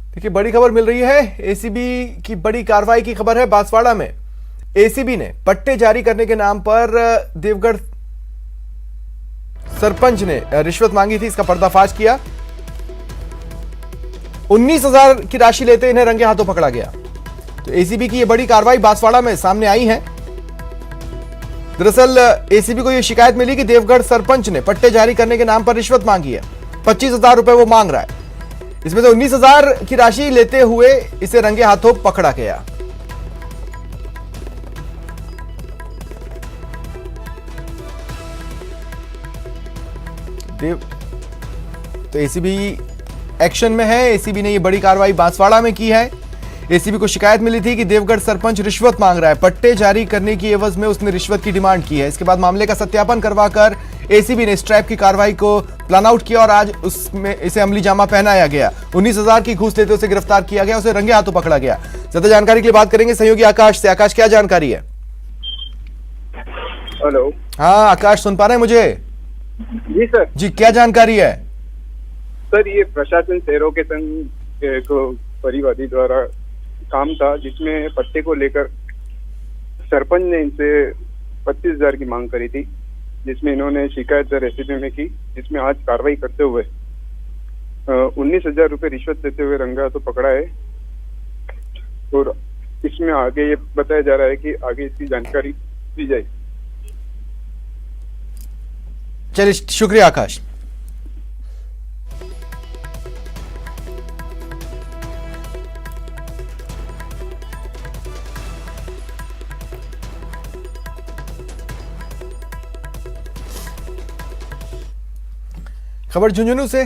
देखिए, बड़ी खबर मिल रही है। एसीबी की बड़ी कार्रवाई की खबर है। बांसवाड़ा में एसीबी ने पट्टे जारी करने के नाम पर देवगढ़ सरपंच ने रिश्वत मांगी थी, इसका पर्दाफाश किया। 19,000 की राशि लेते इन्हें रंगे हाथों पकड़ा गया। तो एसीबी की यह बड़ी कार्रवाई बांसवाड़ा में सामने आई है। दरअसल एसीबी को यह शिकायत मिली कि देवगढ़ सरपंच ने पट्टे जारी करने के नाम पर रिश्वत मांगी है। 25,000 रुपए वो मांग रहा है। इसमें से 19,000 की राशि लेते हुए इसे रंगे हाथों पकड़ा गया। तो एसीबी एक्शन में है। एसीबी ने यह बड़ी कार्रवाई बांसवाड़ा में की है। एसीबी को शिकायत मिली थी कि देवगढ़ सरपंच रिश्वत मांग रहा है। पट्टे जारी करने की एवज में उसने रिश्वत की डिमांड की है। इसके बाद मामले का सत्यापन करवाकर एसीबी ने स्ट्रैप की कार्रवाई को प्लान आउट किया और आज उसमें इसे अमली जामा पहनाया गया। 19,000 की घूस लेते उसे गिरफ्तार किया गया, उसे रंगे हाथों पकड़ा गया। ज्यादा जानकारी के लिए बात करेंगे सहयोगी आकाश से। आकाश, क्या जानकारी है? हेलो। हाँ आकाश, सुन पा रहे हैं मुझे? जी सर। जी, क्या जानकारी है? सर, ये प्रशासन शहरों के संघ एक परिवादी द्वारा काम था, जिसमें पट्टे को लेकर सरपंच ने इनसे 25,000 की मांग करी थी, जिसमें इन्होंने शिकायत दर एसीबी में की, जिसमें आज कार्रवाई करते हुए 19,000 रुपए रिश्वत देते हुए रंगा हाथों पकड़ा है। और इसमें आगे ये बताया जा रहा है कि आगे इसकी जानकारी दी जाए। चलिए, शुक्रिया आकाश। खबर झुंझुनू से।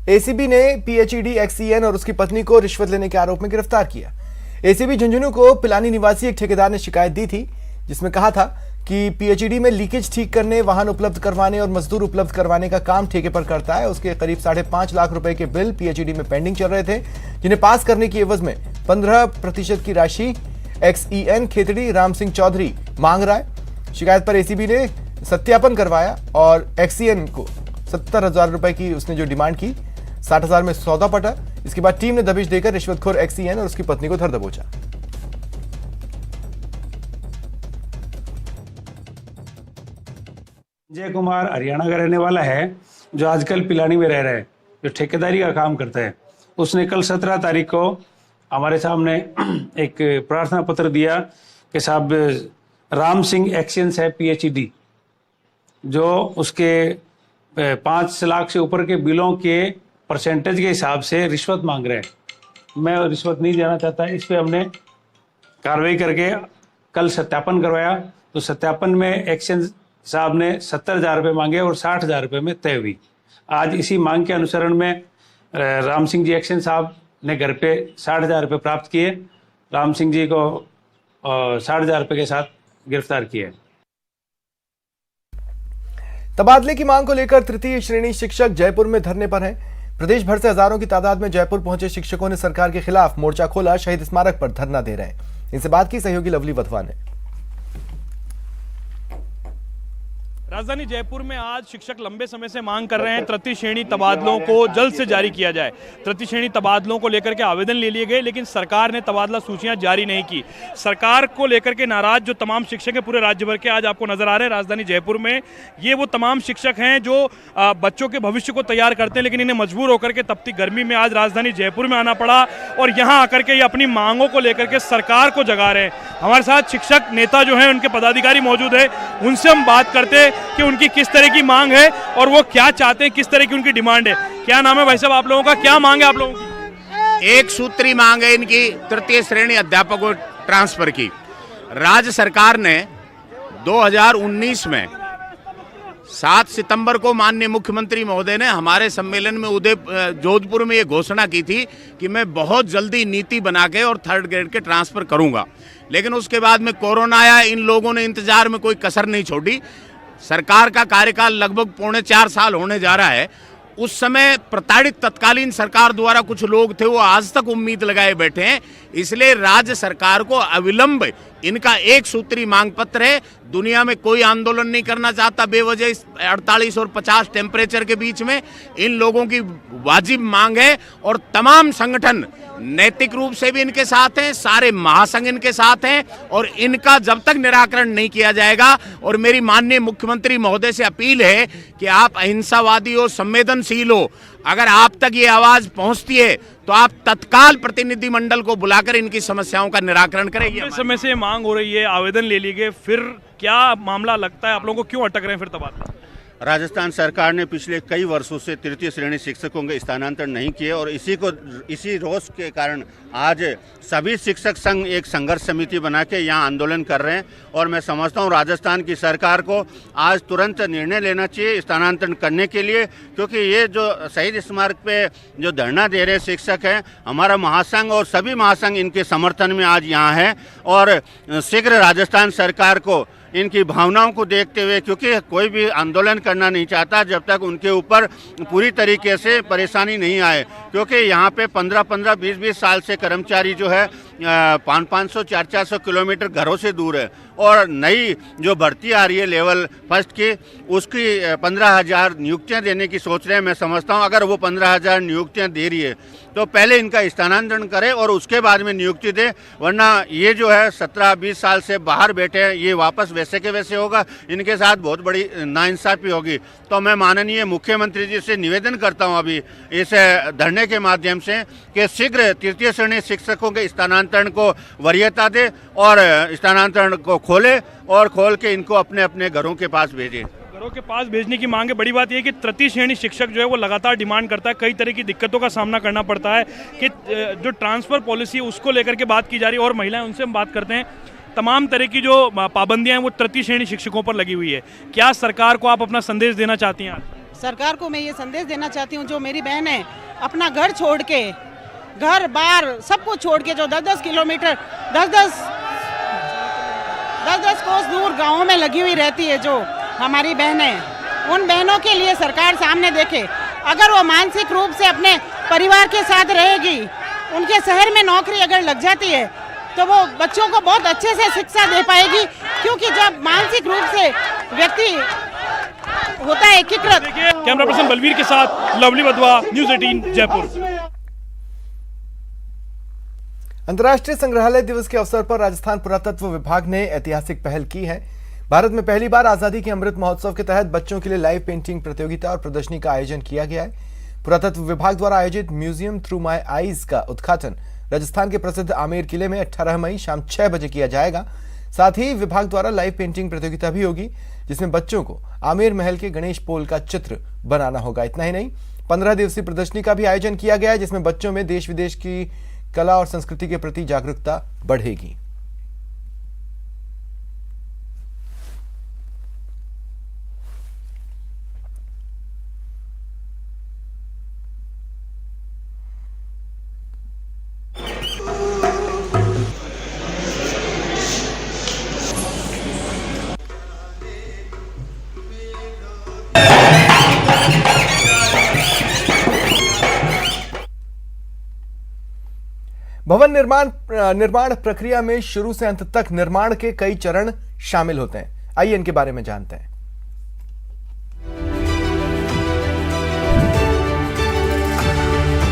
एसीबी ने पीएचईडी एक्सईएन और उसकी पत्नी को रिश्वत लेने के आरोप में गिरफ्तार किया। एसीबी झुंझुनू को पिलानी निवासी एक ठेकेदार ने शिकायत दी थी, जिसमें कहा था कि पीएचईडी में लीकेज ठीक करने, वाहन उपलब्ध करवाने और मजदूर उपलब्ध करवाने का काम ठेके पर करता है। उसके करीब 5.5 लाख रुपए के बिल पीएचईडी में पेंडिंग चल रहे थे, जिन्हें पास करने की एवज में 15% की राशि एक्सईएन खेतड़ी राम सिंह चौधरी मांग रहा है। शिकायत पर एसीबी ने सत्यापन करवाया और एक्सईएन को 70,000 रुपए की उसने जो डिमांड की, 60,000 में सौदा पटा। इसके बाद टीम ने दबिश देकर रिश्वतखोर एक्सईएन और उसकी पत्नी को धर दबोचा। जय कुमार हरियाणा का रहने वाला है, जो आजकल पिलानी में रह रहा है, जो ठेकेदारी का काम करता है। उसने कल 17 तारीख को हमारे सामने एक प्रार्थना पत्र दिया कि साहब राम सिंह एक्सईएन है पीएचईडी, जो उसके 5 लाख से ऊपर के बिलों के परसेंटेज के हिसाब से रिश्वत मांग रहे हैं। मैं रिश्वत नहीं देना चाहता। इस पे हमने कार्रवाई करके कल सत्यापन करवाया। तो सत्यापन में एक्सईएन साहब ने 70,000 रुपये मांगे और 60,000 रुपये में तय हुई। आज इसी मांग के अनुसरण में राम सिंह जी एक्सईएन साहब ने घर पे 60,000 रुपये प्राप्त किए। राम सिंह जी को 60,000 रुपये के साथ गिरफ्तार किए। तबादले की मांग को लेकर तृतीय श्रेणी शिक्षक जयपुर में धरने पर हैं। प्रदेश भर से हजारों की तादाद में जयपुर पहुंचे शिक्षकों ने सरकार के खिलाफ मोर्चा खोला। शहीद स्मारक पर धरना दे रहे हैं। इनसे बात की सहयोगी लवली वधवा ने। राजधानी जयपुर में आज शिक्षक लंबे समय से मांग कर रहे हैं तृतीय श्रेणी तबादलों को जल्द से जारी किया जाए। तृतीय श्रेणी तबादलों को लेकर के आवेदन ले लिए गए, लेकिन सरकार ने तबादला सूचियां जारी नहीं की। सरकार को लेकर के नाराज जो तमाम शिक्षक हैं पूरे राज्य भर के, आज आपको नजर आ रहे हैं राजधानी जयपुर में। ये वो तमाम शिक्षक हैं जो बच्चों के भविष्य को तैयार करते हैं, लेकिन इन्हें मजबूर होकर के तपती गर्मी में आज राजधानी जयपुर में आना पड़ा और यहाँ आकर के ये अपनी मांगों को लेकर के सरकार को जगा रहे हैं। हमारे साथ शिक्षक नेता जो हैं, उनके पदाधिकारी मौजूद है, उनसे हम बात करते हैं कि उनकी किस तरह की मांग है और वो क्या चाहते हैं, किस तरह की उनकी डिमांड है। क्या नाम है भाई साहब आप लोगों का? क्या मांग है आप लोगों की? एक सूत्री मांग है इनकी तृतीय श्रेणी अध्यापकों ट्रांसफर की। राज्य सरकार ने 2019 में 7 सितंबर को माननीय मुख्यमंत्री महोदय ने हमारे सम्मेलन में जोधपुर में ये घोषणा की थी कि मैं बहुत जल्दी नीति बना के और 3rd ग्रेड के ट्रांसफर करूंगा। लेकिन उसके बाद में कोरोना आया, इन लोगों ने इंतजार में कोई कसर नहीं छोड़ी। सरकार का कार्यकाल लगभग 3.25 साल होने जा रहा है। उस समय प्रताड़ित तत्कालीन सरकार द्वारा कुछ लोग थे, वो आज तक उम्मीद लगाए बैठे हैं। इसलिए राज्य सरकार को अविलंब इनका एक सूत्री मांग पत्र है। दुनिया में कोई आंदोलन नहीं करना चाहता बेवजह 48 और 50 टेम्परेचर के बीच में। इन लोगों की वाजिब मांग है और तमाम संगठन नैतिक रूप से भी इनके साथ हैं, सारे महासंघ इनके साथ हैं और इनका जब तक निराकरण नहीं किया जाएगा। और मेरी माननीय मुख्यमंत्री महोदय से अपील है कि आप अहिंसावादी हो, संवेदनशील हो, अगर आप तक ये आवाज पहुंचती है तो आप तत्काल प्रतिनिधिमंडल को बुलाकर इनकी समस्याओं का निराकरण करेंगे। इस समय से मांग हो रही है, आवेदन ले लिए गए, फिर क्या मामला लगता है आप लोगों को, क्यों अटक रहे हैं फिर तबादला? राजस्थान सरकार ने पिछले कई वर्षों से तृतीय श्रेणी शिक्षकों के स्थानांतरण नहीं किए और इसी रोष के कारण आज सभी शिक्षक संघ एक संघर्ष समिति बना के यहाँ आंदोलन कर रहे हैं। और मैं समझता हूँ राजस्थान की सरकार को आज तुरंत निर्णय लेना चाहिए स्थानांतरण करने के लिए, क्योंकि ये जो शहीद स्मारक पे जो धरना दे रहे शिक्षक हैं, हमारा महासंघ और सभी महासंघ इनके समर्थन में आज यहाँ है। और शीघ्र राजस्थान सरकार को इनकी भावनाओं को देखते हुए, क्योंकि कोई भी आंदोलन करना नहीं चाहता जब तक उनके ऊपर पूरी तरीके से परेशानी नहीं आए, क्योंकि यहाँ पे 15-15, 20-20 साल से कर्मचारी जो है 500-500, 400-400 किलोमीटर घरों से दूर है। और नई जो भर्ती आ रही है लेवल फर्स्ट की, उसकी 15,000 नियुक्तियाँ देने की सोच रहे हैं। मैं समझता हूँ अगर वो 15,000 नियुक्तियाँ दे रही है तो पहले इनका स्थानांतरण करे और उसके बाद में नियुक्ति दे, वरना ये जो है 17-20 साल से बाहर बैठे हैं, ये वापस वैसे के वैसे होगा, इनके साथ बहुत बड़ी नाइंसाफी होगी। तो मैं माननीय मुख्यमंत्री जी से निवेदन करता हूँ अभी इस धरने के माध्यम से कि शीघ्र तृतीय श्रेणी शिक्षकों के स्थानांतरण को वरीयता दे और स्थानांतरण को खोले और खोल के इनको अपने अपने घरों के पास भेजे। घरों के पास भेजने की मांग है। बड़ी बात यह है कि तृतीय श्रेणी शिक्षक जो है वो लगातार डिमांड करता है, कई तरह की दिक्कतों का सामना करना पड़ता है कि जो ट्रांसफर पॉलिसी है उसको लेकर के बात की जा रही है। और महिलाएं, उनसे हम बात करते हैं। तमाम तरह की जो पाबंदियां हैं वो तृतीय श्रेणी शिक्षकों पर लगी हुई है। क्या सरकार को आप अपना संदेश देना चाहती हैं आज? सरकार को मैं ये संदेश देना चाहती हूँ, जो मेरी बहन है अपना घर छोड़ के, घर बार सब कुछ छोड़ के, जो 10-10 किलोमीटर 10-10 कोस दूर गाँव में लगी हुई रहती है, जो हमारी बहनें, उन बहनों के लिए सरकार सामने देखे। अगर वो मानसिक रूप से अपने परिवार के साथ रहेगी, उनके शहर में नौकरी अगर लग जाती है तो वो बच्चों को बहुत अच्छे से शिक्षा दे पाएगी, क्योंकि जब मानसिक रूप से व्यक्ति होता है एकीकृत। कैमरा पर्सन बलवीर के साथ लवली वधवा, न्यूज़ 18 जयपुर। अंतर्राष्ट्रीय संग्रहालय दिवस के अवसर पर राजस्थान पुरातत्व विभाग ने ऐतिहासिक पहल की है। भारत में पहली बार आजादी के अमृत महोत्सव के तहत बच्चों के लिए लाइव पेंटिंग प्रतियोगिता और प्रदर्शनी का आयोजन किया गया है। पुरातत्व विभाग द्वारा आयोजित म्यूजियम थ्रू माई आईज का उद्घाटन राजस्थान के प्रसिद्ध आमेर किले में 18 मई शाम 6 बजे किया जाएगा। साथ ही विभाग द्वारा लाइव पेंटिंग प्रतियोगिता भी होगी, जिसमें बच्चों को आमेर महल के गणेश पोल का चित्र बनाना होगा। इतना ही नहीं, 15 दिवसीय प्रदर्शनी का भी आयोजन किया गया है, जिसमें बच्चों में देश विदेश की कला और संस्कृति के प्रति जागरूकता बढ़ेगी। भवन निर्माण प्रक्रिया में शुरू से अंत तक निर्माण के कई चरण शामिल होते हैं। आइए इनके बारे में जानते हैं।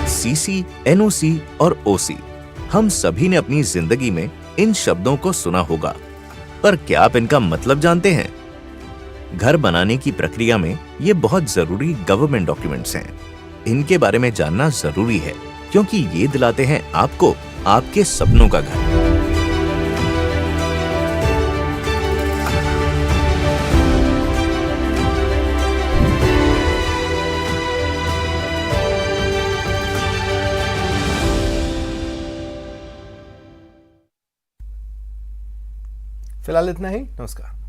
सीसी, एनओसी और ओसी, हम सभी ने अपनी जिंदगी में इन शब्दों को सुना होगा, पर क्या आप इनका मतलब जानते हैं? घर बनाने की प्रक्रिया में ये बहुत जरूरी गवर्नमेंट डॉक्यूमेंट्स हैं। इनके बारे में जानना जरूरी है, क्योंकि ये दिलाते हैं आपको आपके सपनों का घर। फिलहाल इतना ही, नमस्कार।